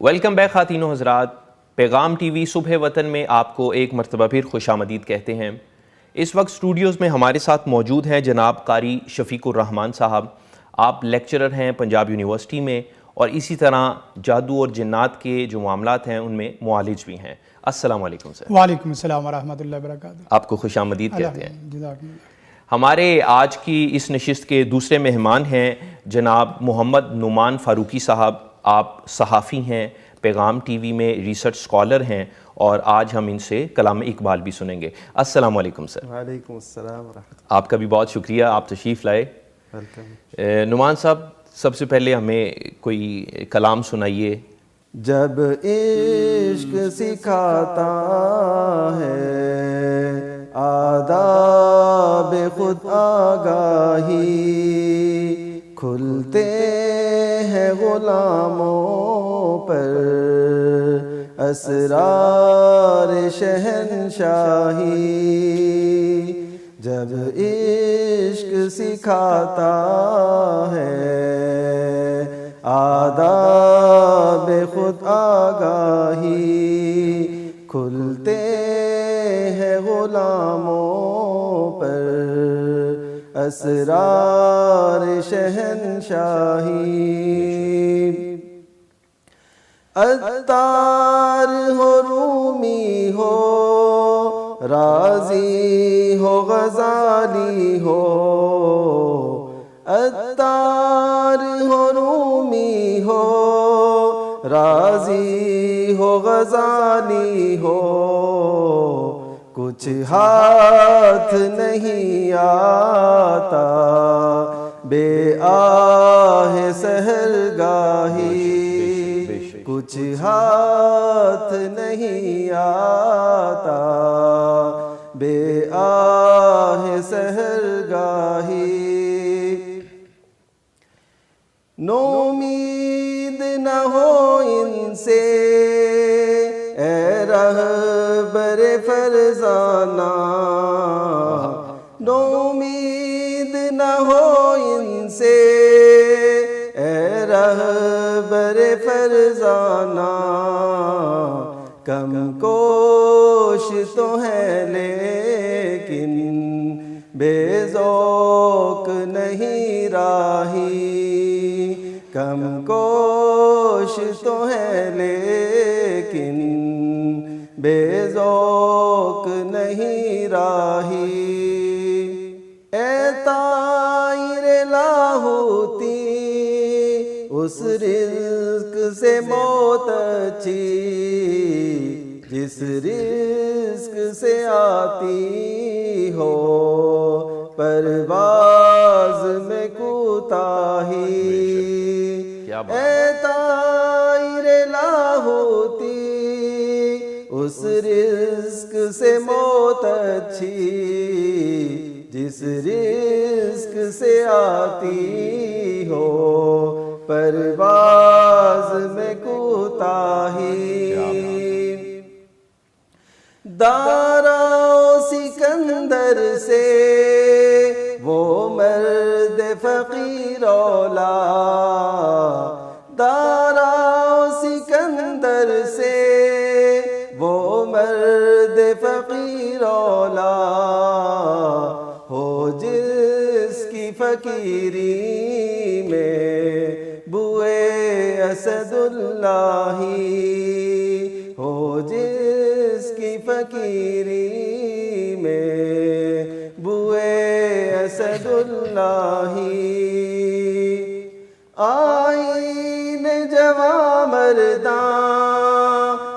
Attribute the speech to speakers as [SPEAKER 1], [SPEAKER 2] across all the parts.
[SPEAKER 1] Welcome back خواتین و حضرات، پیغام ٹی وی صبح وطن میں آپ کو ایک مرتبہ پھر خوش آمدید کہتے ہیں۔ اس وقت اسٹوڈیوز میں ہمارے ساتھ موجود ہیں جناب قاری شفیق الرحمان صاحب۔ آپ لیکچرر ہیں پنجاب یونیورسٹی میں، اور اسی طرح جادو اور جنات کے جو معاملات ہیں ان میں معالج بھی ہیں۔ السلام علیکم سر۔
[SPEAKER 2] وعلیکم السلام ورحمۃ اللہ وبرکاتہ۔
[SPEAKER 1] آپ کو خوش آمدید کہتے ہیں۔
[SPEAKER 2] جزاک اللہ۔
[SPEAKER 1] ہمارے آج کی اس نشست کے دوسرے مہمان ہیں جناب محمد نعمان فاروقی صاحب۔ آپ صحافی ہیں، پیغام ٹی وی میں ریسرچ اسکالر ہیں، اور آج ہم ان سے کلام اقبال بھی سنیں گے۔ السلام علیکم سر۔
[SPEAKER 3] وعلیکم السلام ورحمۃ اللہ۔
[SPEAKER 1] آپ کا بھی بہت شکریہ، آپ تشریف لائے۔
[SPEAKER 3] ویلکم۔
[SPEAKER 1] نعمان صاحب، سب سے پہلے ہمیں کوئی کلام سنائیے۔
[SPEAKER 3] جب عشق سکھاتا ہے آداب خود آگاہی، کھلتے ہیں غلاموں پر اسرار شہنشاہی۔ جب عشق سکھاتا ہے آداب خود آگاہی، کھلتے ہیں غلاموں پر اسرار شہنشاہی۔ عطار ہو رومی ہو، رازی ہو غزالی ہو، عطار ہو رومی ہو، رازی ہو غزالی ہو، کچھ ہاتھ نہیں آتا بے آہ سحرگاہی، کچھ ہاتھ نہیں آتا بے آہ سحرگاہی۔ نومید نہ ہو ان سے اے رہبر فرزانہ، نومید نہ ہو ان سے اے رہبر فرزانہ، کم کوش تو ہے لیکن بے ذوق نہیں راہی، کم کوش تو ہے لیکن بے ذوق نہیں راہی۔ اے طائر لاہوتی، اس رزق سے موت اچھی جس رزق سے آتی ہو پرواز میں کوتاہی۔ اے طائر لاہوتی، اس رزق سے موت اچھی جس رزق سے آتی ہو پرواز میں کوتاہی۔ دارا سکندر سے وہ مرد فقیر اولا، دارا سکندر سے وہ مرد فقیر اولا، ہو جس کی فقیری میں بوئے اسد اللہ، ہو جس کی فقیری میں بوئے اسد اللہ۔ آئین جواں مرداں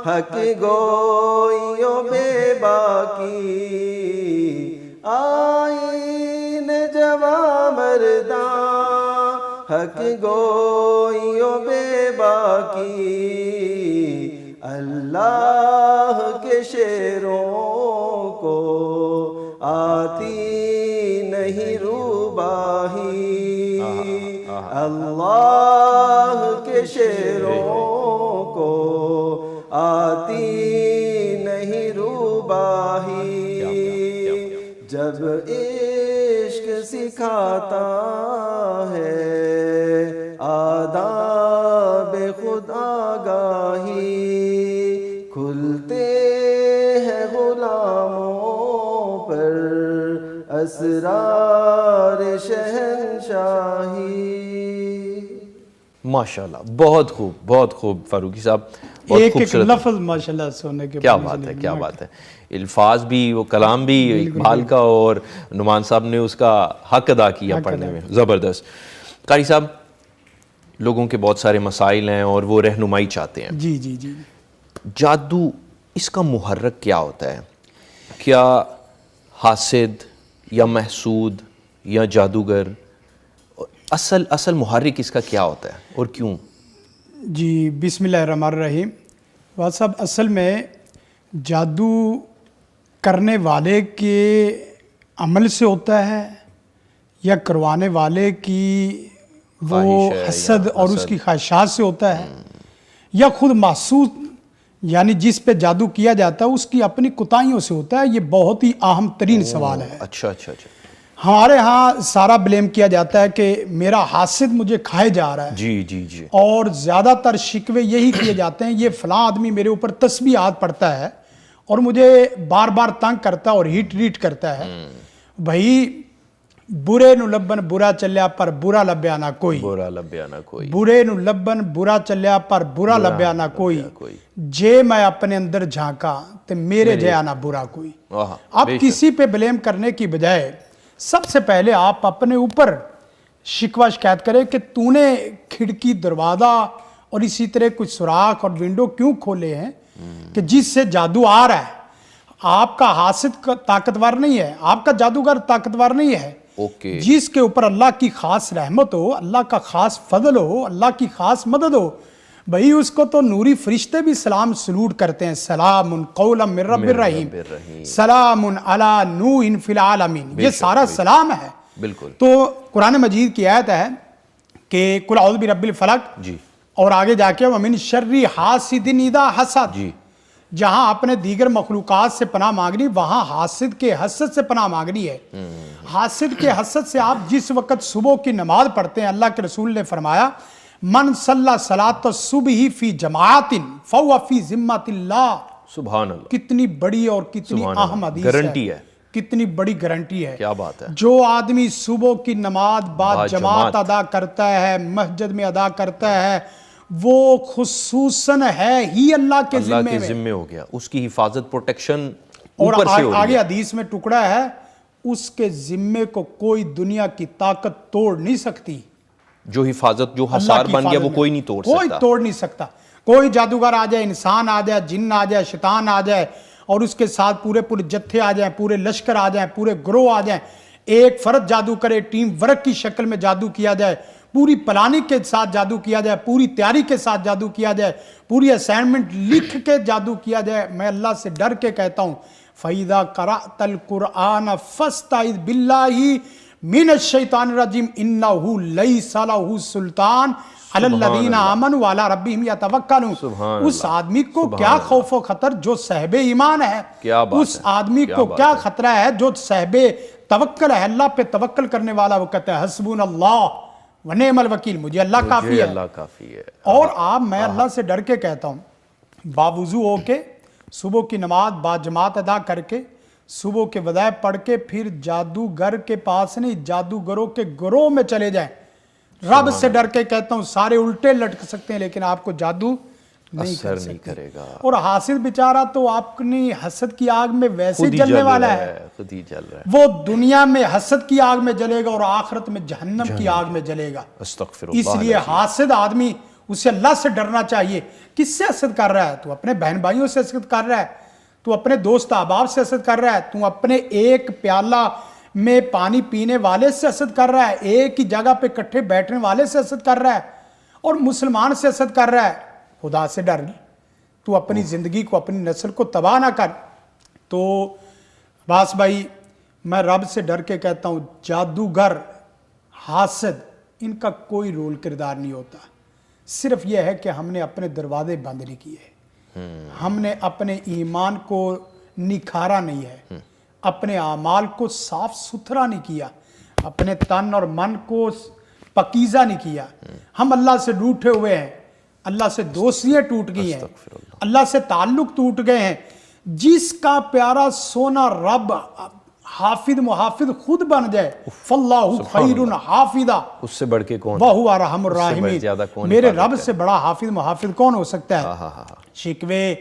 [SPEAKER 3] حق گوئیوں بے باکی، آئین جواں مرداں حق گوئیوں بے باکی، اللہ کے شعروں کو آتی نہیں روباہی، اللہ کے شعروں کو آتی نہیں روباہی۔ جب عشق سکھاتا ہے آداب خود آگاہی کھلتے ہیں غلاموں پر اسرار شہنشاہی.
[SPEAKER 1] ماشاءاللہ، بہت خوب فاروقی صاحب،
[SPEAKER 2] ایک ایک لفظ ماشاءاللہ سونے کے.
[SPEAKER 1] کیا بات ہے، کیا بات ہے. الفاظ بھی، وہ کلام بھی اقبال کا، اور نعمان صاحب نے اس کا حق ادا کیا پڑھنے میں. زبردست. قاری صاحب، لوگوں کے بہت سارے مسائل ہیں اور وہ رہنمائی چاہتے ہیں.
[SPEAKER 2] جی جی جی.
[SPEAKER 1] جادو، اس کا محرک کیا ہوتا ہے؟ کیا حاسد یا محسود یا جادوگر، اصل محرک اس کا کیا ہوتا ہے اور کیوں؟
[SPEAKER 2] جی بسم اللہ الرحمن الرحیم. واد صاحب، اصل میں جادو کرنے والے کے عمل سے ہوتا ہے یا کروانے والے کی وہ حسد اور اس کی خواہشات سے ہوتا ہے، یا خود محسوس یعنی جس پہ جادو کیا جاتا ہے اس کی اپنی کوتاہیوں سے ہوتا ہے؟ یہ بہت ہی اہم ترین سوال ہے.
[SPEAKER 1] اچھا.
[SPEAKER 2] ہمارے ہاں سارا بلیم کیا جاتا ہے کہ میرا حاسد مجھے کھائے جا رہا ہے.
[SPEAKER 1] جی.
[SPEAKER 2] اور زیادہ تر شکوے یہی کیے جاتے ہیں، یہ فلاں آدمی میرے اوپر تسبیحات پڑھتا ہے اور مجھے بار بار تنگ کرتا ہے اور ہیٹ کرتا ہے. بھائی، برے نو لبن برا چلیا پر برا لبیا نہ کوئی، برے نو لبن برا چلیا پر برا لبیا نہ کوئی، جے میں اپنے اندر جھانکا تے میرے جیا نہ برا کوئی. اب کسی پہ بلیم کرنے کی بجائے سب سے پہلے آپ اپنے اوپر شکوہ شکایت کریں کہ تو نے کھڑکی، دروازہ اور اسی طرح کچھ سوراخ اور ونڈو کیوں کھولے ہیں کہ جس سے جادو آ رہا ہے. آپ کا حاسد طاقتور نہیں ہے، آپ کا جادوگر طاقتور نہیں ہے. جس کے اوپر اللہ کی خاص رحمت ہو، اللہ کا خاص فضل ہو، اللہ کی خاص مدد ہو، بھئی اس کو تو نوری فرشتے بھی سلام سلوٹ کرتے ہیں. سلام قولا من رب الرحیم، سلام علی نوح فی العالمین. یہ سارا سلام ہے.
[SPEAKER 1] بالکل.
[SPEAKER 2] تو قرآن مجید کی آیت ہے کہ قل اعوذ برب الفلق،
[SPEAKER 1] جی،
[SPEAKER 2] اور آگے جا کے ومن شر حاسد اذا حسد.
[SPEAKER 1] جی.
[SPEAKER 2] جہاں اپنے دیگر مخلوقات سے پناہ مانگنی، وہاں حاسد کے حسد سے پناہ مانگنی ہے. حاسد کے حسد سے آپ جس وقت صبح کی نماز پڑھتے ہیں، اللہ کے رسول نے فرمایا من صلی صلاۃ الصبح فی جماعت فہو فی ذمۃ اللہ.
[SPEAKER 1] سبحان اللہ.
[SPEAKER 2] کتنی بڑی اور کتنی اہم حدیث
[SPEAKER 1] گارنٹی ہے.
[SPEAKER 2] کتنی بڑی گارنٹی ہے.
[SPEAKER 1] کیا بات ہے.
[SPEAKER 2] جو آدمی صبح کی نماز با جماعت ادا کرتا ہے، مسجد میں ادا کرتا ہے، وہ خصوصاً ہے ہی اللہ کے ذمے
[SPEAKER 1] ہو گیا. اس کی حفاظت، پروٹیکشن
[SPEAKER 2] اور
[SPEAKER 1] اوپر سے ہو رہی ہے.
[SPEAKER 2] آگے حدیث میں ٹکڑا ہے، اس کے ذمے کو کوئی دنیا کی طاقت توڑ نہیں سکتی.
[SPEAKER 1] جو حفاظت، جو حصار بن گیا، وہ کوئی نہیں توڑ سکتا.
[SPEAKER 2] کوئی توڑ نہیں سکتا. کوئی جادوگر آ جائے، انسان آ جائے، جن آ جائے، شیطان آ جائے، اور اس کے ساتھ پورے جتھے آ جائیں، پورے لشکر آ جائیں، پورے گروہ آ جائیں، ایک فرد جادو کرے، ٹیم ورک کی شکل میں جادو کیا جائے، پوری پلاننگ کے ساتھ جادو کیا جائے، پوری تیاری کے ساتھ جادو کیا جائے، پوری اسائنمنٹ لکھ کے جادو کیا جائے، میں اللہ سے ڈر کے کہتا ہوں فَإِذَا قَرَأْتَ الْقُرْآنَ فَاسْتَعِذْ بِاللَّهِ مِنَ الشَّيْطَانِ الرَّجِيمِ إِنَّهُ لَيْسَ لَهُ سُلْطَانٌ عَلَى الَّذِينَ آمَنُوا وَعَلَى رَبِّهِمْ يَتَوَكَّلُونَ. اس آدمی کو کیا خوف و خطر جو صاحب ایمان ہے، اس آدمی کو کیا خطرہ ہے جو صاحب توکل ہے، اللہ پہ توکل کرنے والا. وہ کہتا ہے حسبنا اللہ ونعم الوکیل، مجھے اللہ کافی ہے. اور میں اللہ سے ڈر کے کہتا ہوں، باوضو ہو کے صبح کی نماز با جماعت ادا کر کے، صبح کے وظائف پڑھ کے، پھر جادوگر کے پاس نہیں، جادوگروں کے گروہ میں چلے جائیں. رب سے ڈر کے کہتا ہوں سارے الٹے لٹک سکتے ہیں لیکن آپ کو جادو نہیں کرے گا. اور حاسد بیچارہ تو اپنی حسد کی آگ میں ویسے جلنے والا ہے،
[SPEAKER 1] خود ہی جل رہا ہے.
[SPEAKER 2] وہ دنیا میں حسد کی آگ میں جلے گا اور آخرت میں جہنم کی آگ میں جلے گا. اس لیے حاسد آدمی، اسے اللہ سے ڈرنا چاہیے. کس سے حسد کر رہا ہے؟ تو اپنے بہن بھائیوں سے حسد کر رہا ہے، تو اپنے دوست احباب سے حسد کر رہا ہے، تو اپنے ایک پیالہ میں پانی پینے والے سے حسد کر رہا ہے، ایک ہی جگہ پہ اکٹھے بیٹھنے والے سے حسد کر رہا ہے، اور مسلمان سے حسد کر رہا ہے. خدا سے ڈر، تو اپنی زندگی کو، اپنی نسل کو تباہ نہ کر. تو باس بھائی، میں رب سے ڈر کے کہتا ہوں جادوگر، حاسد، ان کا کوئی رول کردار نہیں ہوتا. صرف یہ ہے کہ ہم نے اپنے دروازے بند نہیں کیے، ہم نے اپنے ایمان کو نکھارا نہیں ہے، اپنے اعمال کو صاف ستھرا نہیں کیا، اپنے تن اور من کو پکیزہ نہیں کیا. ہم اللہ سے روٹھے ہوئے ہیں. اللہ سے دوستیاں ٹوٹ گئی ہیں, اللہ سے تعلق ٹوٹ گئے ہیں. جس کا پیارا سونا رب حافظ محافظ خود بن جائے, فاللہ خیر حافظا,
[SPEAKER 1] اس سے بڑھ کے کون,
[SPEAKER 2] وہو ارحم الراحمین, میرے رب سے بڑا حافظ محافظ کون ہو سکتا ہے. شکوے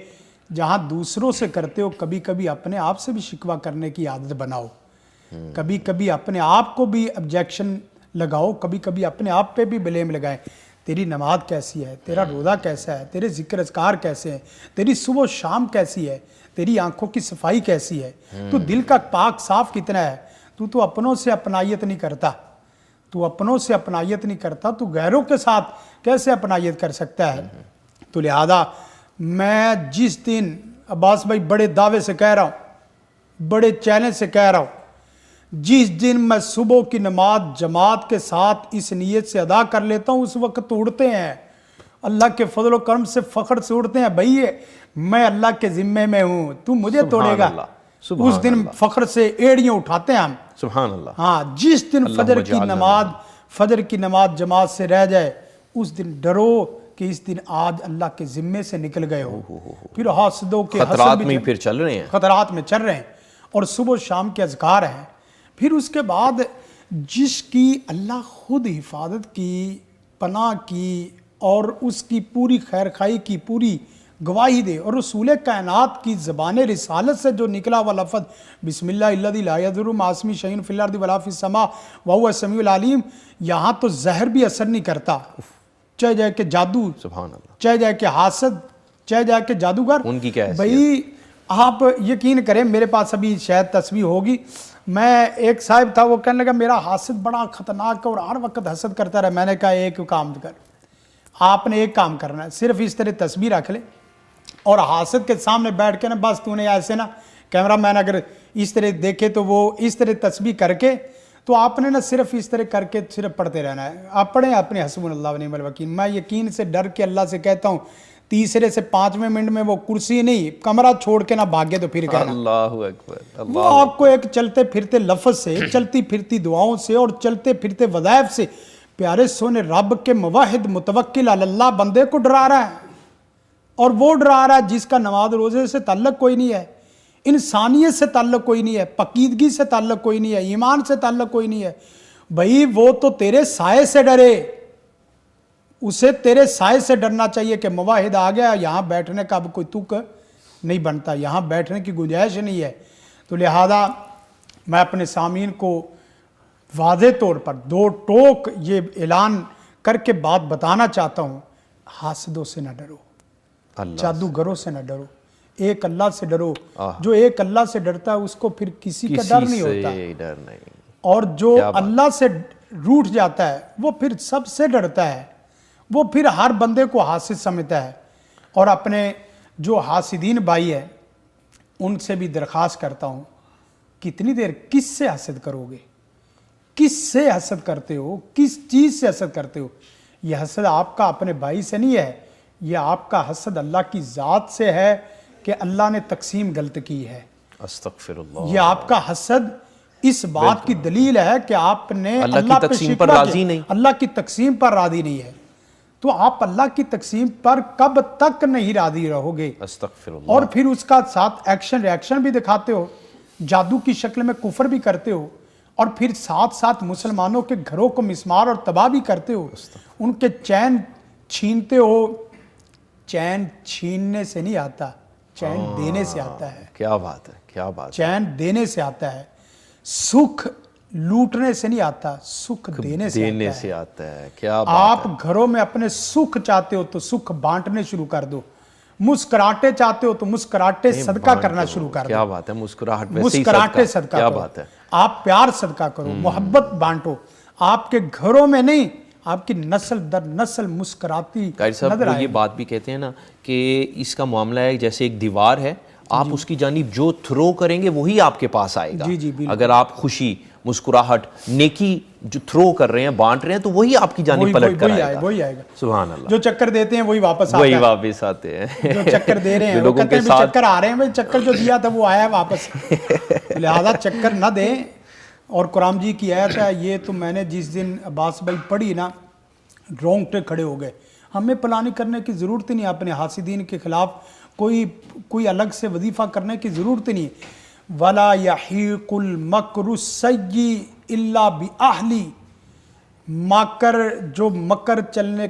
[SPEAKER 2] جہاں دوسروں سے کرتے ہو, کبھی کبھی اپنے آپ سے بھی شکوہ کرنے کی عادت بناؤ, کبھی کبھی اپنے آپ کو بھی objection لگاؤ, کبھی کبھی اپنے آپ پہ بھی بلیم لگائیں. تیری نماز کیسی ہے, تیرا روزہ کیسا ہے, تیرے ذکر اذکار کیسے ہیں, تیری صبح و شام کیسی ہے, تیری آنکھوں کی صفائی کیسی ہے, تو دل کا پاک صاف کتنا ہے. تو اپنوں سے اپنائیت نہیں کرتا, تو اپنوں سے اپنائیت نہیں کرتا, تو غیروں کے ساتھ کیسے اپنائیت کر سکتا ہے. تو لہذا میں جس دن عباس بھائی بڑے دعوے سے کہہ رہا ہوں, بڑے چیلنج سے کہہ رہا ہوں, جس دن میں صبح کی نماز جماعت کے ساتھ اس نیت سے ادا کر لیتا ہوں, اس وقت اڑتے ہیں اللہ کے فضل و کرم سے, فخر سے اڑتے ہیں, بھائی میں اللہ کے ذمے میں ہوں, تو مجھے توڑے گا. اس دن فخر سے ایڑیاں اٹھاتے ہیں ہم.
[SPEAKER 1] سبحان اللہ.
[SPEAKER 2] ہاں, جس دن فجر کی نماز جماعت سے رہ جائے, اس دن ڈرو کہ اس دن آج اللہ کے ذمے سے نکل گئے ہو. پھر حاسدوں کے
[SPEAKER 1] خطرات میں پھر چل رہے ہیں,
[SPEAKER 2] خطرات میں چل رہے ہیں, اور صبح و شام کے اذکار ہیں. پھر اس کے بعد جس کی اللہ خود حفاظت کی, پناہ کی, اور اس کی پوری خیر خواہی کی پوری گواہی دے, اور رسول کائنات کی زبان رسالت سے جو نکلا ہوا لفظ بسم اللہ الذی لا یضر مع اسمہ شیء فی الارض ولا فی السماء وہو السمیع العلیم, یہاں تو زہر بھی اثر نہیں کرتا, چاہے جائے کہ جادو,
[SPEAKER 1] سبحان اللہ,
[SPEAKER 2] چاہے جائے کہ حاسد, چاہے جائے کہ جادوگر.
[SPEAKER 1] ان کی کیا حیثیت؟
[SPEAKER 2] بھائی آپ یقین کریں, میرے پاس ابھی شاید تصویر ہوگی, میں ایک صاحب تھا, وہ کہنے لگا میرا حاسد بڑا خطرناک ہے اور ہر وقت حسد کرتا رہا. میں نے کہا ایک کام کر, آپ نے ایک کام کرنا ہے, صرف اس طرح تصویر رکھ لے اور حاسد کے سامنے بیٹھ کے نا, بس تو نے ایسے نا کیمرہ مین اگر اس طرح دیکھے تو وہ اس طرح تصویر کر کے, تو آپ نے نا صرف اس طرح کر کے صرف پڑھتے رہنا ہے. آپ پڑھیں اپنے حسبنا اللہ و نعم الوکیل. میں یقین سے ڈر کے اللہ سے کہتا ہوں, تیسرے سے 5ویں منٹ میں وہ کرسی نہیں, کمرہ چھوڑ کے نہ بھاگے تو پھر کہنا.
[SPEAKER 1] اللہ اکبر.
[SPEAKER 2] وہ آپ کو ایک چلتے پھرتے لفظ سے, چلتی پھرتی دعاؤں سے, اور چلتے پھرتے وظائف سے پیارے سونے رب کے موحد متوکل علی اللہ بندے کو ڈرا رہا ہے. اور وہ ڈرا رہا ہے جس کا نماز روزے سے تعلق کوئی نہیں ہے, انسانیت سے تعلق کوئی نہیں ہے, پاکیزگی سے تعلق کوئی نہیں ہے, ایمان سے تعلق کوئی نہیں ہے. بھائی وہ تو تیرے سائے سے ڈرے, اسے تیرے سائے سے ڈرنا چاہیے کہ موحد آ گیا, یہاں بیٹھنے کا اب کوئی تک نہیں بنتا, یہاں بیٹھنے کی گنجائش نہیں ہے. تو لہذا میں اپنے سامعین کو واضح طور پر 2 ٹوک یہ اعلان کر کے بات بتانا چاہتا ہوں, حاسدوں سے نہ ڈرو, جادوگروں سے نہ ڈرو, ایک اللہ سے ڈرو. جو ایک اللہ سے ڈرتا ہے اس کو پھر کسی کا ڈر نہیں ہوتا, اور جو اللہ سے روٹھ جاتا ہے وہ پھر سب سے ڈرتا ہے, وہ پھر ہر بندے کو حاسد سمجھتا ہے. اور اپنے جو حاسدین بھائی ہیں ان سے بھی درخواست کرتا ہوں, کتنی دیر کس سے حسد کرو گے, کس سے حسد کرتے ہو, کس چیز سے حسد کرتے ہو. یہ حسد آپ کا اپنے بھائی سے نہیں ہے, یہ آپ کا حسد اللہ کی ذات سے ہے کہ اللہ نے تقسیم غلط کی ہے.
[SPEAKER 1] استغفر اللہ.
[SPEAKER 2] یہ آپ کا حسد اس بات کی دلیل ہے کہ آپ نے
[SPEAKER 1] اللہ کی تقسیم پر راضی نہیں,
[SPEAKER 2] اللہ کی تقسیم پر راضی نہیں ہے. تو آپ اللہ کی تقسیم پر کب تک نہیں راضی رہو گے.
[SPEAKER 1] استغفر اللہ.
[SPEAKER 2] اور پھر اس کا ساتھ ایکشن ریاکشن بھی دکھاتے ہو, جادو کی شکل میں کفر بھی کرتے ہو, اور پھر ساتھ ساتھ مسلمانوں کے گھروں کو مسمار اور تباہ بھی کرتے ہو, ان کے چین چھینتے ہو. چین چھیننے سے نہیں آتا, چین دینے سے آتا ہے.
[SPEAKER 1] کیا بات ہے, کیا بات.
[SPEAKER 2] چین دینے سے آتا ہے, سکھ لوٹنے سے نہیں آتا, سکھ دینے سے
[SPEAKER 1] آتا ہے. کیا بات.
[SPEAKER 2] آپ گھروں میں اپنے سکھ چاہتے ہو تو سکھ بانٹنے شروع کر دو, مسکراہٹے چاہتے ہو تو مسکراہٹے صدقہ کرنا شروع کر دو.
[SPEAKER 1] کیا بات ہے,
[SPEAKER 2] مسکراہٹے صدقہ
[SPEAKER 1] کیا
[SPEAKER 2] کرو.
[SPEAKER 1] بات ہے.
[SPEAKER 2] آپ پیار صدقہ کرو, محبت بانٹو. آپ کے گھروں میں نہیں, آپ کی نسل در نسل مسکراتی
[SPEAKER 1] نظر آئے. یہ بات بھی کہتے ہیں نا کہ اس کا معاملہ ہے جیسے ایک دیوار ہے, آپ اس کی جانب جو تھرو کریں گے وہی آپ کے پاس آئے گا. اگر آپ خوشی, مسکراہٹ, نیکی جو تھرو کر رہے ہیں, بانٹ رہے ہیں, تو وہی آپ کی جانب پلٹ کر آئے گا.
[SPEAKER 2] وہی آئے گا.
[SPEAKER 1] سبحان اللہ.
[SPEAKER 2] جو چکر دیتے ہیں وہی واپس
[SPEAKER 1] آتے ہیں.
[SPEAKER 2] جو چکر دے رہے ہیں, لوگوں کے ساتھ چکر آ رہے ہیں, بھائی چکر جو دیا تھا وہ آیا ہے واپس. لہذا چکر نہ دیں. اور قرآن جی کی آیت ہے, یہ تو میں نے جس دن عباس بھائی پڑھی نا, رونگٹے کھڑے ہو گئے. ہمیں پلاننگ کرنے کی ضرورت ہی نہیں، اپنے حاسدین کے خلاف کوئی الگ سے وظیفہ کرنے کی ضرورت ہی نہیں. وَلَا يَحِيقُ الْمَكْرُ السَّيِّئُ إِلَّا بِأَهْلِهِ. مکر جو مکر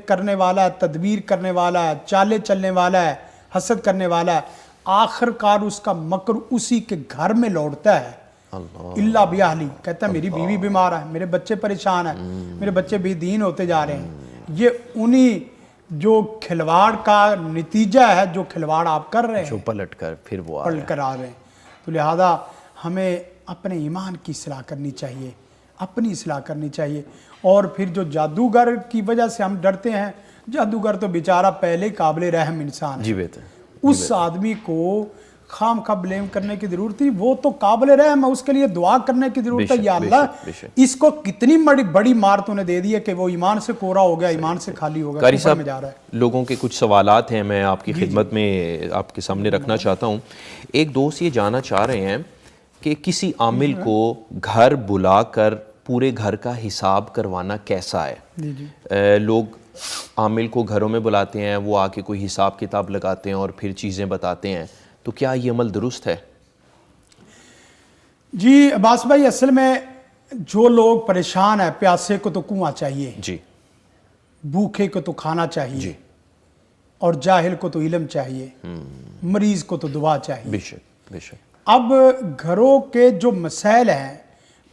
[SPEAKER 2] کرنے والا ہے، تدبیر کرنے والا ہے، چالے چلنے والا ہے، حسد کرنے والا ہے، آخر کار اس کا مکر اسی کے گھر میں لوٹتا ہے. اللہ بیاہلی کہتا ہے میری بیوی بیمار ہے، میرے بچے پریشان ہیں، میرے بچے بے دین ہوتے جا رہے ہیں. یہ انہی جو کھلواڑ کا نتیجہ ہے جو کھلواڑ آپ کر رہے ہیں،
[SPEAKER 1] جو پلٹ کر پھر وہ
[SPEAKER 2] پلٹ کر آ رہے ہیں. تو لہذا ہمیں اپنے ایمان کی اصلاح کرنی چاہیے، اپنی اصلاح کرنی چاہیے. اور پھر جو جادوگر کی وجہ سے ہم ڈرتے ہیں، جادوگر تو بیچارہ پہلے قابل رحم انسان ہے.
[SPEAKER 1] جی بہتر.
[SPEAKER 2] اس آدمی کو خام خواہ بلیم کرنے کی ضرورت نہیں، وہ تو قابل رحم ہے، اس کے لیے دعا کرنے کی ضرورت ہے. یا اللہ اس کو کتنی بڑی مار تو نے دے دی ہے کہ وہ ایمان سے کورا ہو گیا، ایمان سے خالی ہو گیا،
[SPEAKER 1] قاری
[SPEAKER 2] کفر میں جا
[SPEAKER 1] صاحب
[SPEAKER 2] رہا ہے.
[SPEAKER 1] لوگوں کے کچھ سوالات ہیں، میں آپ کی خدمت میں آپ کے سامنے رکھنا چاہتا ہوں. ایک دوست یہ جاننا چاہ رہے ہیں کہ کسی عامل کو گھر بلا کر پورے گھر کا حساب کروانا کیسا ہے؟ لوگ عامل کو گھروں میں بلاتے ہیں، وہ آ کے کوئی حساب کتاب لگاتے ہیں اور پھر چیزیں بتاتے ہیں، تو کیا یہ عمل درست ہے؟
[SPEAKER 2] جی عباس بھائی، اصل میں جو لوگ پریشان ہیں، پیاسے کو تو کنواں چاہیے،
[SPEAKER 1] جی.
[SPEAKER 2] بھوکے کو تو کھانا چاہیے،
[SPEAKER 1] جی.
[SPEAKER 2] اور جاہل کو تو علم چاہیے، مریض کو تو دعا چاہیے.
[SPEAKER 1] بے شک بے شک.
[SPEAKER 2] اب گھروں کے جو مسائل ہیں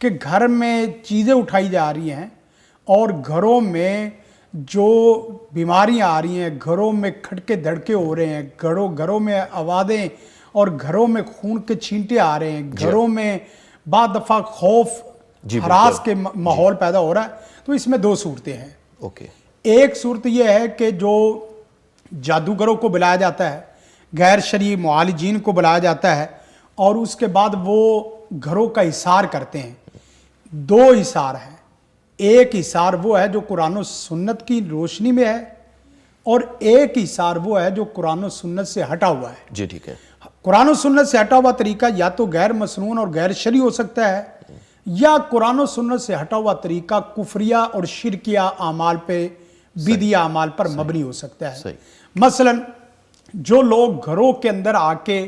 [SPEAKER 2] کہ گھر میں چیزیں اٹھائی جا رہی ہیں اور گھروں میں جو بیماریاں آ رہی ہیں، گھروں میں کھٹکے دھڑکے ہو رہے ہیں، گھروں میں آوازیں اور گھروں میں خون کے چھینٹے آ رہے ہیں، گھروں میں بعض دفعہ خوف ہراس کے ماحول پیدا ہو رہا ہے. تو اس میں دو صورتیں ہیں.
[SPEAKER 1] اوکے.
[SPEAKER 2] ایک صورت یہ ہے کہ جو جادوگروں کو بلایا جاتا ہے، غیر شرعی معالجین کو بلایا جاتا ہے، اور اس کے بعد وہ گھروں کا حصار کرتے ہیں. دو حصار ہیں. ایک حصار وہ ہے جو قرآن و سنت کی روشنی میں ہے، اور ایک حصار وہ ہے جو قرآن و سنت سے ہٹا ہوا ہے.
[SPEAKER 1] جی ٹھیک ہے.
[SPEAKER 2] قرآن و سنت سے ہٹا ہوا طریقہ یا تو غیر مسنون اور غیر شرعی ہو سکتا ہے، یا قرآن و سنت سے ہٹا ہوا طریقہ کفریہ اور شرکیہ اعمال پہ، بدعی اعمال پر مبنی ہو سکتا ہے. مثلا جو لوگ گھروں کے اندر آ کے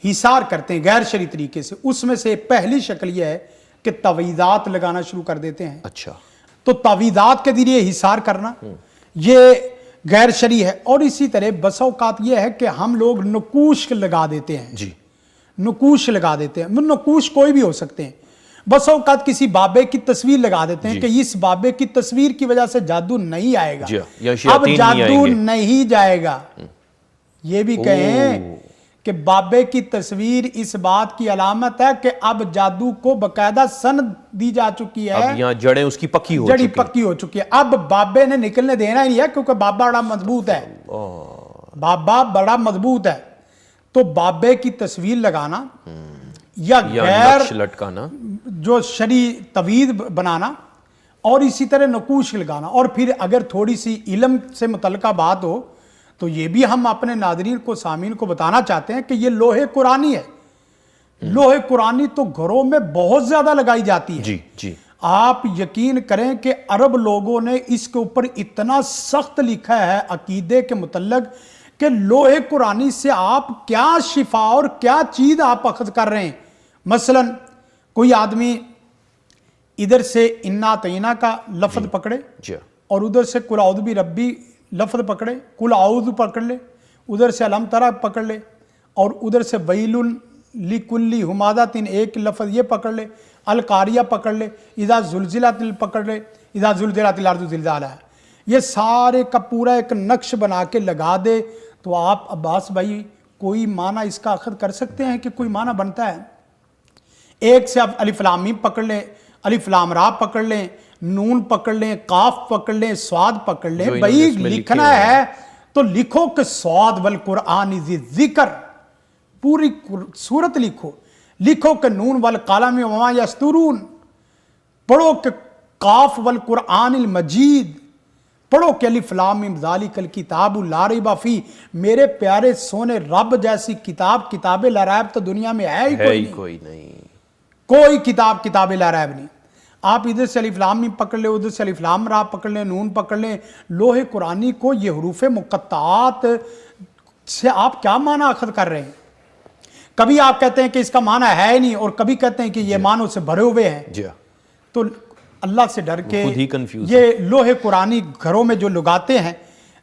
[SPEAKER 2] حصار کرتے ہیں غیر شرعی طریقے سے، اس میں سے پہلی شکل یہ ہے کہ تعویذات لگانا شروع کر دیتے ہیں.
[SPEAKER 1] اچھا.
[SPEAKER 2] تو تعویذات کے ذریعے حصار کرنا یہ غیر شرعی ہے. اور اسی طرح بس اوقات یہ ہے کہ ہم لوگ نقوش لگا دیتے ہیں.
[SPEAKER 1] جی.
[SPEAKER 2] نقوش لگا دیتے ہیں. نقوش کوئی بھی ہو سکتے ہیں. بس اوقات کسی بابے کی تصویر لگا دیتے ہیں کہ اس بابے کی تصویر کی وجہ سے جادو نہیں آئے گا. اب جادو نہیں جائے گا. یہ بھی کہیں کہ بابے کی تصویر اس بات کی علامت ہے کہ اب جادو کو باقاعدہ سند دی جا چکی ہے،
[SPEAKER 1] اب یہاں جڑیں اس کی پکی ہو
[SPEAKER 2] چکی ہے. اب بابے نے نکلنے دینا ہی نہیں ہے، کیونکہ بابا بڑا مضبوط ہے. بابا بڑا مضبوط ہے. تو بابے کی تصویر لگانا یا غیر
[SPEAKER 1] لٹکانا،
[SPEAKER 2] جو شرعی تعویذ بنانا، اور اسی طرح نقوش لگانا. اور پھر اگر تھوڑی سی علم سے متعلقہ بات ہو تو یہ بھی ہم اپنے ناظرین کو، سامعین کو بتانا چاہتے ہیں کہ یہ لوح قرآنی ہے. لوح قرآنی تو گھروں میں بہت زیادہ لگائی جاتی ہے.
[SPEAKER 1] جی جی.
[SPEAKER 2] آپ یقین کریں کہ عرب لوگوں نے اس کے اوپر اتنا سخت لکھا ہے عقیدے کے متعلق کہ لوح قرآنی سے آپ کیا شفا اور کیا چیز آپ اخذ کر رہے ہیں. مثلا کوئی آدمی ادھر سے انا اطعنا کا لفظ پکڑے اور ادھر سے قل اعوذ بربی لفظ پکڑے، قل اعوذ پکڑ لے، ادھر سے الم ترى پکڑ لے، اور ادھر سے ویل لکل ہمازۃ ایک لفظ یہ پکڑ لے، القاریہ پکڑ لے، اذا زلزلت پکڑ لے، اذا زلزلت الارض زلزالها. یہ سارے کا پورا ایک نقش بنا کے لگا دے تو آپ عباس بھائی کوئی معنی اس کا اخذ کر سکتے ہیں کہ کوئی معنی بنتا ہے. ایک سے آپ الف لام میم پکڑ لیں، الف لام را پکڑ لیں، نون پکڑ لیں، قاف پکڑ لیں، سواد پکڑ لیں. بھائی لکھنا ہے تو لکھو کہ سواد والقرآن ذی ذکر، پوری سورت لکھو. لکھو کہ نون والقلم وما یسطرون، پڑھو کہ قاف والقرآن المجید، پڑھو کہ الف لام میم ذالک الکتاب لا ریب فیہ. میرے پیارے سونے رب جیسی کتاب لا ریب تو دنیا میں ہے ہی کوئی نہیں. کوئی کتاب لا ریب نہیں. آپ ادھر سے الف لام میم پکڑ لیں، ادھر سے الف لام را پکڑ لیں، نون پکڑ لیں، لوح قرآنی کو یہ حروف مقطعات سے آپ کیا معنی اخذ کر رہے ہیں؟ کبھی آپ کہتے ہیں کہ اس کا معنی ہے ہی نہیں، اور کبھی کہتے ہیں کہ یہ معنی سے بھرے ہوئے ہیں.
[SPEAKER 1] جی
[SPEAKER 2] تو اللہ سے ڈر کے
[SPEAKER 1] خود ہی کنفیوز
[SPEAKER 2] یہ لوح قرآنی گھروں میں جو لگاتے ہیں،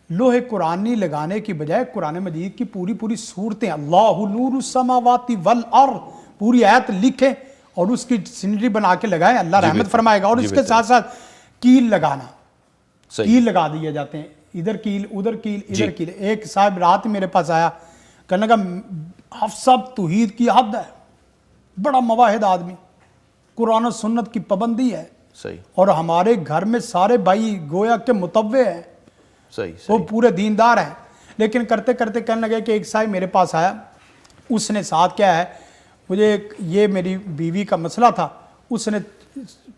[SPEAKER 2] لوح قرآنی لگانے کی بجائے قرآن مجید کی پوری صورتیں، اللہ نور السماوات والارض، پوری آیت لکھیں اور اس کی سینری بنا کے لگائیں، اللہ رحمت فرمائے گا. اور اس کے ساتھ ساتھ کیل لگانا، کیل لگا دیے جاتے ہیں، ادھر کیل ادھر کیل ادھر کیل. ایک صاحب رات میرے پاس آیا، کہنے لگا حافظ صاحب توحید کی حد ہے، بڑا مواحد آدمی، قرآن و سنت کی پابندی ہے،
[SPEAKER 1] صحیح،
[SPEAKER 2] اور ہمارے گھر میں سارے بھائی گویا کے متوع ہیں،
[SPEAKER 1] صحیح
[SPEAKER 2] وہ پورے دیندار ہیں. لیکن کرتے کرتے کہنے لگے کہ ایک صاحب میرے پاس آیا، اس نے ساتھ کیا ہے، مجھے یہ میری بیوی کا مسئلہ تھا، اس نے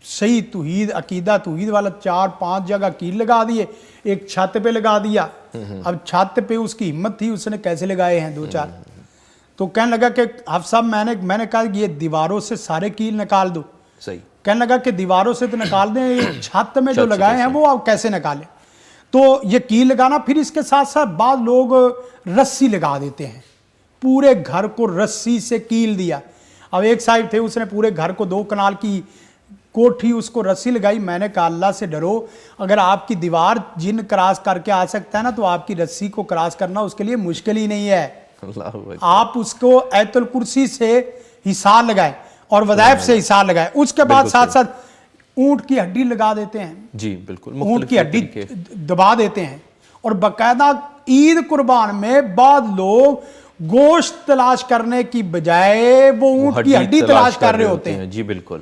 [SPEAKER 2] صحیح توحید عقیدہ توحید والا 4-5 جگہ کیل لگا دیے، ایک چھت پہ لگا دیا. اب چھت پہ اس کی ہمت تھی، اس نے کیسے لگائے ہیں 2-4. تو کہنے لگا کہ حافظ صاحب میں نے کہا کہ یہ دیواروں سے سارے کیل نکال دو.
[SPEAKER 1] صحیح.
[SPEAKER 2] کہنے لگا کہ دیواروں سے تو نکال دیں، یہ چھت میں جو لگائے ہیں وہ آپ کیسے نکالیں؟ تو یہ کیل لگانا، پھر اس کے ساتھ ساتھ بعض لوگ رسی لگا دیتے ہیں، پورے گھر کو رسی سے کیل دیا. اب ایک صاحب تھے، اس نے پورے گھر کو 2 کنال کی کوٹھی اس کو رسی لگائی. میں نے کہا اللہ سے ڈرو، اگر آپ کی دیوار جن کراس کر کے آ سکتا ہے نا، تو آپ کی رسی کو کراس کرنا اس کے لیے مشکل ہی نہیں ہے. آپ اس کو آیت الکرسی سے حصار لگائے اور وظائف سے حصار لگائے. اس کے بعد ساتھ ساتھ اونٹ کی ہڈی لگا دیتے ہیں.
[SPEAKER 1] جی بالکل،
[SPEAKER 2] اونٹ کی ہڈی دبا دیتے ہیں. اور باقاعدہ عید قربان میں بعض لوگ گوشت تلاش کرنے کی بجائے وہ اونٹ کی ہڈی تلاش کر رہے ہوتے ہیں.
[SPEAKER 1] جی بالکل.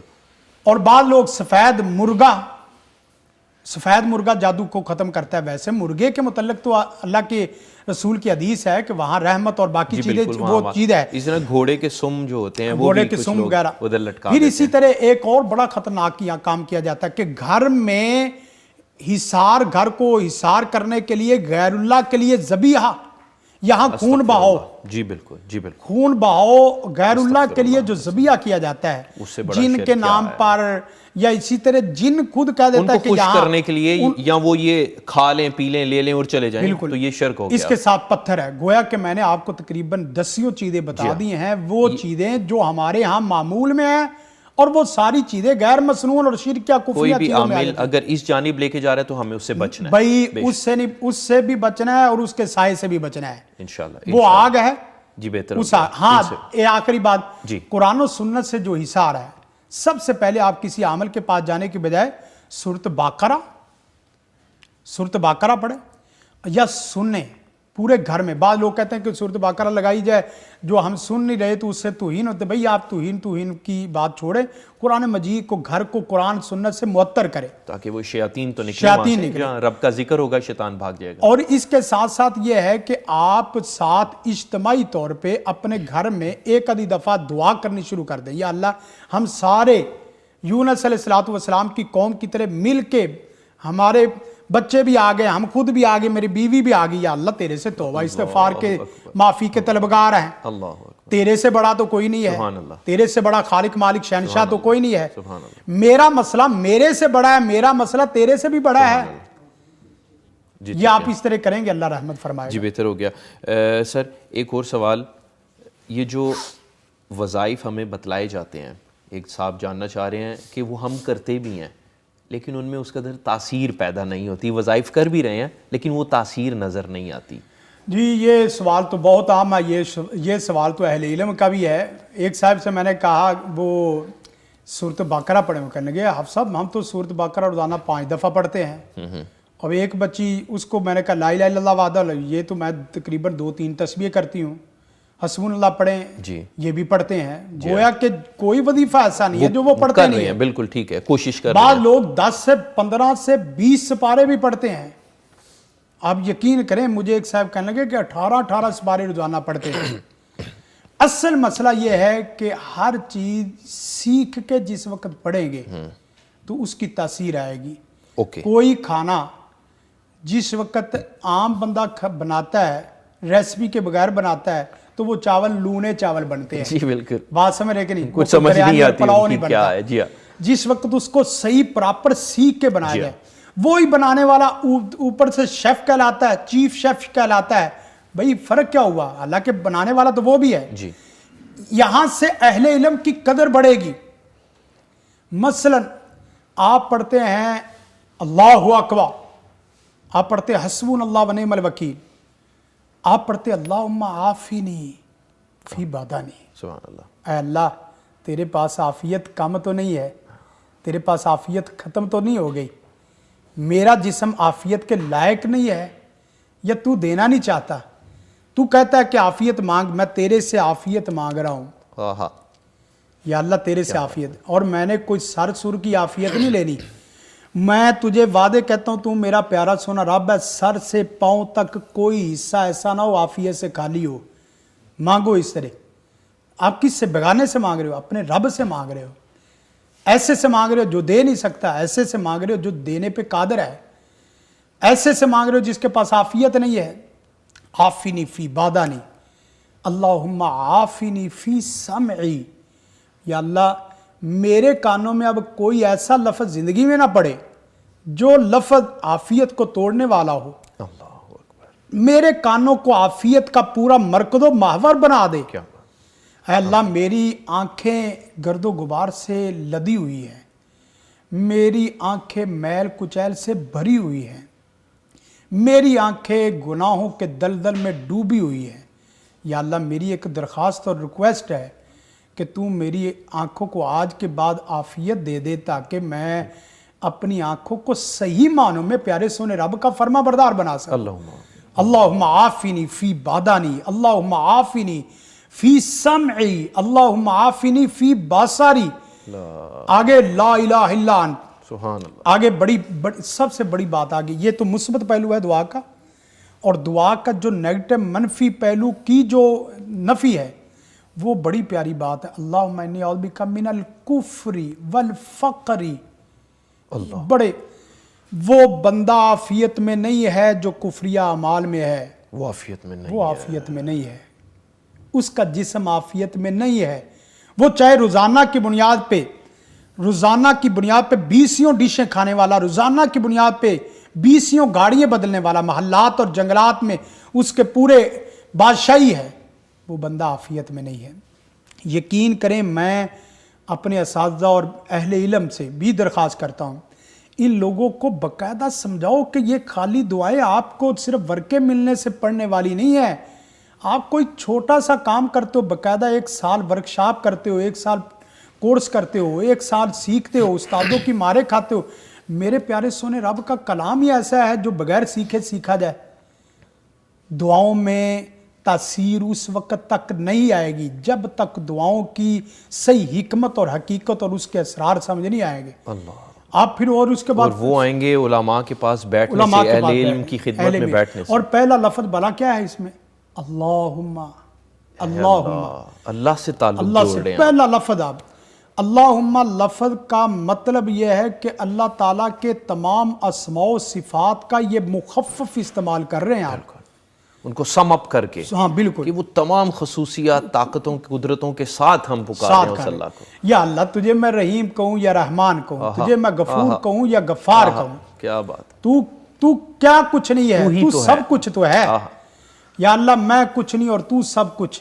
[SPEAKER 2] اور بعض لوگ سفید مرغا جادو کو ختم کرتا ہے. ویسے مرغے کے متعلق تو اللہ کے رسول کی حدیث ہے کہ وہاں رحمت اور باقی چیزیں وہ چیز ہے.
[SPEAKER 1] اس طرح گھوڑے کے سم جو ہوتے ہیں،
[SPEAKER 2] گھوڑے کے سم وغیرہ
[SPEAKER 1] ادھر لٹکا.
[SPEAKER 2] پھر اسی طرح ایک اور بڑا خطرناک کام کیا جاتا ہے کہ گھر میں گھر کو حصار کرنے کے لیے غیر اللہ کے لیے ذبیحہ، یہاں خون بہاؤ.
[SPEAKER 1] جی بالکل، جی بالکل.
[SPEAKER 2] خون بہاؤ غیر اللہ کے لیے جو ذبیحہ کیا جاتا ہے جن کے نام پر، یا اسی طرح جن خود کہہ دیتا ہے کہ
[SPEAKER 1] یہاں کرنے کے لیے، یا وہ یہ کھا لیں پی لیں لے لیں اور چلے جائیں، تو یہ شرک ہو گیا.
[SPEAKER 2] اس کے ساتھ پتھر ہے. گویا کہ میں نے آپ کو تقریباً 10 چیزیں بتا دی ہیں، وہ چیزیں جو ہمارے ہاں معمول میں ہیں، اور وہ ساری چیزیں غیر مسنون اور شرکیہ کفریہ
[SPEAKER 1] کوئی بھی
[SPEAKER 2] چیزوں میں
[SPEAKER 1] عامل اگر اس جانب لے کے جا رہا ہے تو ہمیں اس سے بچنا ہے
[SPEAKER 2] بھائی، اس سے بھی بچنا ہے اور اس کے سائے سے بھی بچنا ہے.
[SPEAKER 1] انشاءاللہ
[SPEAKER 2] وہ آگ ہے.
[SPEAKER 1] جی بہتر.
[SPEAKER 2] ہاں یہ آخری بات،
[SPEAKER 1] جی
[SPEAKER 2] قرآن و سنت سے جو حصار ہے، سب سے پہلے آپ کسی عامل کے پاس جانے کی بجائے سورۃ باقرہ پڑھیں یا سنیں پورے گھر میں. بعض لوگ کہتے ہیں کہ سورۃ باقرہ لگائی جائے، جو ہم سن نہیں رہے تو اس سے توہین ہوتے. بھئی آپ توہین کی بات چھوڑیں، قرآن مجید کو گھر کو قرآن سنت سے معطر کرے
[SPEAKER 1] تاکہ وہ شیاطین تو نکلے، جہاں رب کا ذکر ہوگا شیطان بھاگ جائے گا.
[SPEAKER 2] اور اس کے ساتھ ساتھ یہ ہے کہ آپ ساتھ اجتماعی طور پہ اپنے گھر میں ایک آدھی دفعہ دعا کرنی شروع کر دیں. یا اللہ، ہم سارے یونس علیہ السلام کی قوم کی طرح مل کے، ہمارے بچے بھی آگئے، ہم خود بھی آگئے، میری بیوی بھی آگئی، یا اللہ تیرے سے توبہ استغفار کے معافی کے طلبگار ہیں. تیرے سے بڑا تو کوئی نہیں ہے، تیرے سے بڑا خالق مالک شہنشاہ تو کوئی نہیں ہے. میرا مسئلہ میرے سے بڑا ہے، میرا مسئلہ تیرے سے بھی بڑا ہے. یہ آپ اس طرح کریں گے اللہ رحمت فرمائے گا.
[SPEAKER 1] جی بہتر ہو گیا. سر ایک اور سوال، یہ جو وظائف ہمیں بتلائے جاتے ہیں، ایک صاحب جاننا چاہ رہے ہیں کہ وہ ہم کرتے بھی ہیں لیکن ان میں اس قدر تاثیر پیدا نہیں ہوتی. وظائف کر بھی رہے ہیں لیکن وہ تاثیر نظر نہیں آتی.
[SPEAKER 2] جی یہ سوال تو بہت عام ہے. یہ سوال تو اہل علم کا بھی ہے. ایک صاحب سے میں نے کہا، وہ سورۃ باقرہ پڑھے، وہ کہنے لگے حافظ صاحب ہم تو سورۃ باقرہ روزانہ 5 دفعہ پڑھتے ہیں. اب ایک بچی، اس کو میں نے کہا لا الہ الا اللہ وحدہ، یہ تو میں تقریباً 2-3 تسبیح کرتی ہوں. حسبنا اللہ پڑھیں، یہ بھی پڑھتے ہیں. گویا کہ کوئی وظیفہ ایسا نہیں ہے جو وہ پڑھتے نہیں ہیں.
[SPEAKER 1] بالکل ٹھیک ہے، کوشش کر رہے ہیں.
[SPEAKER 2] بعض لوگ 10 سے 15 سے 20 سپارے بھی پڑھتے ہیں. آپ یقین کریں، مجھے ایک صاحب کہنے لگے کہ 18 سپارے روزانہ پڑھتے ہیں. اصل مسئلہ یہ ہے کہ ہر چیز سیکھ کے جس وقت پڑھیں گے تو اس کی تاثیر آئے گی. کوئی کھانا جس وقت عام بندہ بناتا ہے، ریسپی کے بغیر بناتا ہے، تو وہ چاول لونے چاول بنتے ہیں.
[SPEAKER 1] جی بالکل.
[SPEAKER 2] بات سمجھ رہے کہ نہیں؟
[SPEAKER 1] کچھ سمجھ نہیں آتی کیا ہے. جی
[SPEAKER 2] جس وقت اس کو صحیح پراپر سیکھ کے بنایا جائے، وہی بنانے والا اوپر سے شیف کہلاتا ہے، چیف شیف کہلاتا ہے. بھئی فرق کیا ہوا؟ حالانکہ بنانے والا تو وہ بھی ہے.
[SPEAKER 1] جی
[SPEAKER 2] یہاں سے اہل علم کی قدر بڑھے گی. مثلا آپ پڑھتے ہیں اللہ اکبر، آپ پڑھتے حسبنا اللہ و نعم الوکیل، آپ پڑھتے اللہم عافینی فی بدنی،
[SPEAKER 1] سبحان اللہ.
[SPEAKER 2] اے اللہ تیرے پاس عافیت کم تو نہیں ہے، تیرے پاس عافیت ختم تو نہیں ہو گئی، میرا جسم عافیت کے لائق نہیں ہے یا تو دینا نہیں چاہتا؟ تو کہتا ہے کہ عافیت مانگ، میں تیرے سے عافیت مانگ رہا ہوں.
[SPEAKER 1] آہا.
[SPEAKER 2] یا اللہ تیرے سے عافیت، اور میں نے کوئی سر سر کی عافیت نہیں لینی. میں تجھے وعدے کہتا ہوں تو میرا پیارا سونا رب ہے، سر سے پاؤں تک کوئی حصہ ایسا نہ ہو عافیت سے خالی ہو. مانگو اس طرح. آپ کس سے؟ بیگانے سے مانگ رہے ہو؟ اپنے رب سے مانگ رہے ہو. ایسے سے مانگ رہے ہو جو دے نہیں سکتا، ایسے سے مانگ رہے ہو جو دینے پہ قادر ہے، ایسے سے مانگ رہے ہو جس کے پاس عافیت نہیں ہے. عافینی فی بدنی، اللہم عافینی فی سمعی، یا اللہ میرے کانوں میں اب کوئی ایسا لفظ زندگی میں نہ پڑے جو لفظ عافیت کو توڑنے والا ہو.
[SPEAKER 1] اللہ اکبر.
[SPEAKER 2] میرے کانوں کو عافیت کا پورا مرکز و محور بنا دے.
[SPEAKER 1] کیا
[SPEAKER 2] اے اللہ میری آنکھیں گرد و غبار سے لدی ہوئی ہیں، میری آنکھیں میل کچیل سے بھری ہوئی ہیں، میری آنکھیں گناہوں کے دلدل میں ڈوبی ہوئی ہیں. یا اللہ میری ایک درخواست اور ریکویسٹ ہے کہ تو میری آنکھوں کو آج کے بعد عافیت دے دے تاکہ میں اپنی آنکھوں کو صحیح معنوں میں پیارے سونے رب کا فرما بردار بنا سکوں. اللہم عافینی فی بدنی، اللہم عافینی فی سمعی، اللہم عافینی فی بصری. آگے لا الہ الا انت،
[SPEAKER 1] سبحان اللہ.
[SPEAKER 2] آگے بڑی سب سے بڑی بات آگے. یہ تو مثبت پہلو ہے دعا کا، اور دعا کا جو نیگیٹو منفی پہلو کی جو نفی ہے وہ بڑی پیاری بات ہے. اللہم انی اعوذ بک من الکفر والفقر. بڑے وہ بندہ عافیت میں نہیں ہے جو کفریہ اعمال میں ہے،
[SPEAKER 1] وہ عافیت میں نہیں،
[SPEAKER 2] وہ عافیت میں نہیں ہے. اس کا جسم عافیت میں نہیں ہے. وہ چاہے روزانہ کی بنیاد پہ 20 ڈشیں کھانے والا، روزانہ کی بنیاد پہ 20 گاڑیاں بدلنے والا، محلات اور جنگلات میں اس کے پورے بادشاہی ہے، وہ بندہ عافیت میں نہیں ہے. یقین کریں میں اپنے اساتذہ اور اہل علم سے بھی درخواست کرتا ہوں، ان لوگوں کو باقاعدہ سمجھاؤ کہ یہ خالی دعائیں آپ کو صرف ورقے ملنے سے پڑھنے والی نہیں ہے. آپ کوئی چھوٹا سا کام کرتے ہو، باقاعدہ 1 سال ورکشاپ کرتے ہو، 1 سال کورس کرتے ہو، 1 سال سیکھتے ہو، استادوں کی مارے کھاتے ہو. میرے پیارے سونے رب کا کلام ہی ایسا ہے جو بغیر سیکھے سیکھا جائے. دعاؤں میں تاثیر اس وقت تک نہیں آئے گی جب تک دعاؤں کی صحیح حکمت اور حقیقت اور اس کے اسرار سمجھ نہیں آئیں گے. آپ پھر اور اس کے بعد
[SPEAKER 1] وہ آئیں گے علماء کے پاس بیٹھنے سے، اہل علم کی خدمت میں بیٹھنے سے.
[SPEAKER 2] اور پہلا لفظ بلا کیا ہے اس میں؟ اللہم.
[SPEAKER 1] اللہ سے تعلق
[SPEAKER 2] اللہ
[SPEAKER 1] جوڑ
[SPEAKER 2] سے
[SPEAKER 1] رہے ہیں.
[SPEAKER 2] پہلا لفظ آپ اللہم لفظ کا مطلب یہ ہے کہ اللہ تعالیٰ کے تمام اسماء و صفات کا یہ مخفف استعمال کر رہے ہیں آپ،
[SPEAKER 1] ان کو سم اپ کر کے.
[SPEAKER 2] ہاں بالکل،
[SPEAKER 1] کہ وہ تمام خصوصیات، طاقتوں، قدرتوں کے ساتھ ہم پکار رہے ہیں اس اللہ کو.
[SPEAKER 2] یا اللہ تجھے میں رحیم کہوں یا رحمان کہوں، تجھے میں غفور کہوں یا غفار کہوں.
[SPEAKER 1] کیا بات.
[SPEAKER 2] تو کیا کچھ نہیں ہے، تو سب کچھ تو ہے. یا اللہ میں کچھ نہیں اور تو سب کچھ،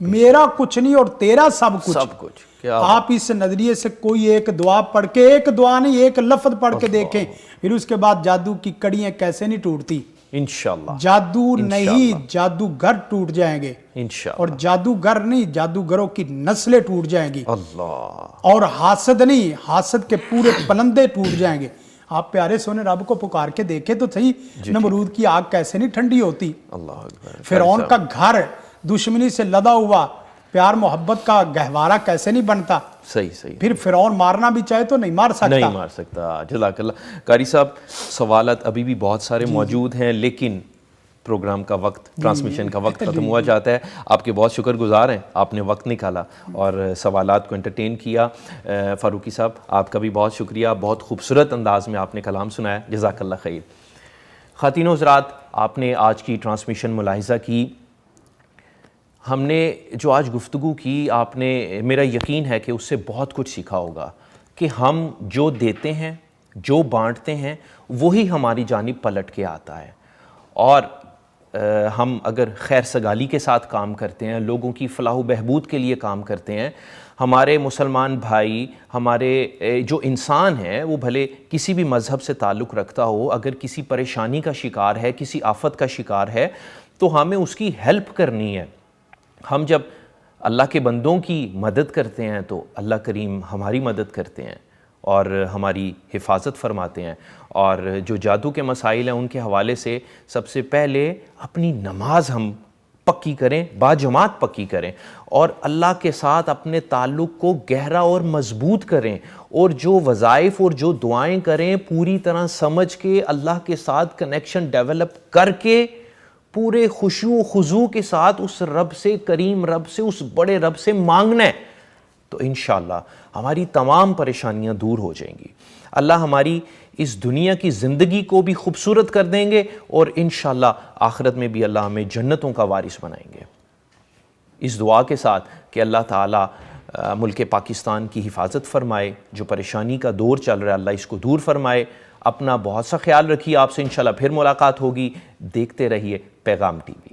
[SPEAKER 2] میرا کچھ نہیں اور تیرا سب کچھ. آپ اس نظریے سے کوئی ایک دعا پڑھ کے، ایک دعا نہیں ایک لفظ پڑھ کے دیکھیں، پھر اس کے بعد جادو کی کڑیاں کیسے نہیں ٹوٹتی.
[SPEAKER 1] انشاءاللہ
[SPEAKER 2] جادو نہیں، جادوگر ٹوٹ جائیں گے.
[SPEAKER 1] انشاءاللہ.
[SPEAKER 2] اور جادوگر نہیں، جادوگروں کی نسلیں ٹوٹ جائیں گی.
[SPEAKER 1] اللہ.
[SPEAKER 2] اور حاسد نہیں، حاسد کے پورے پلندے ٹوٹ جائیں گے. آپ پیارے سونے رب کو پکار کے دیکھیں تو صحیح، نمرود کی آگ کیسے نہیں ٹھنڈی ہوتی.
[SPEAKER 1] اللہ اکبر.
[SPEAKER 2] فرعون کا گھر دشمنی سے لدا ہوا، پیار محبت کا گہوارہ کیسے نہیں بنتا.
[SPEAKER 1] صحیح.
[SPEAKER 2] پھر فرعون مارنا بھی چاہے تو نہیں مار سکتا.
[SPEAKER 1] جزاک اللہ. قاری صاحب سوالات ابھی بھی بہت سارے موجود ہیں، لیکن پروگرام کا وقت، ٹرانسمیشن کا وقت ختم ہوا جاتا ہے. آپ کے بہت شکر گزار ہیں، آپ نے وقت نکالا اور سوالات کو انٹرٹین کیا. فاروقی صاحب آپ کا بھی بہت شکریہ، بہت خوبصورت انداز میں آپ نے کلام سنایا. جزاک اللہ خیر. خواتین و حضرات، آپ نے آج کی ٹرانسمیشن ملاحظہ کی. ہم نے جو آج گفتگو کی، آپ نے، میرا یقین ہے کہ اس سے بہت کچھ سیکھا ہوگا کہ ہم جو دیتے ہیں، جو بانٹتے ہیں، وہی ہماری جانب پلٹ کے آتا ہے. اور ہم اگر خیر سگالی کے ساتھ کام کرتے ہیں، لوگوں کی فلاح و بہبود کے لیے کام کرتے ہیں، ہمارے مسلمان بھائی، ہمارے جو انسان ہیں، وہ بھلے کسی بھی مذہب سے تعلق رکھتا ہو، اگر کسی پریشانی کا شکار ہے، کسی آفت کا شکار ہے، تو ہمیں اس کی ہیلپ کرنی ہے. ہم جب اللہ کے بندوں کی مدد کرتے ہیں تو اللہ کریم ہماری مدد کرتے ہیں اور ہماری حفاظت فرماتے ہیں. اور جو جادو کے مسائل ہیں ان کے حوالے سے سب سے پہلے اپنی نماز ہم پکی کریں، باجماعت پکی کریں، اور اللہ کے ساتھ اپنے تعلق کو گہرا اور مضبوط کریں، اور جو وظائف اور جو دعائیں کریں پوری طرح سمجھ کے اللہ کے ساتھ کنیکشن ڈیولپ کر کے پورے خشوع و خضوع کے ساتھ اس رب سے، کریم رب سے، اس بڑے رب سے مانگنا ہے. تو انشاءاللہ ہماری تمام پریشانیاں دور ہو جائیں گی. اللہ ہماری اس دنیا کی زندگی کو بھی خوبصورت کر دیں گے، اور انشاءاللہ آخرت میں بھی اللہ ہمیں جنتوں کا وارث بنائیں گے. اس دعا کے ساتھ کہ اللہ تعالیٰ ملک پاکستان کی حفاظت فرمائے، جو پریشانی کا دور چل رہا ہے اللہ اس کو دور فرمائے. اپنا بہت سا خیال رکھیے. آپ سے انشاءاللہ پھر ملاقات ہوگی. دیکھتے رہیے پیغام ٹی وی.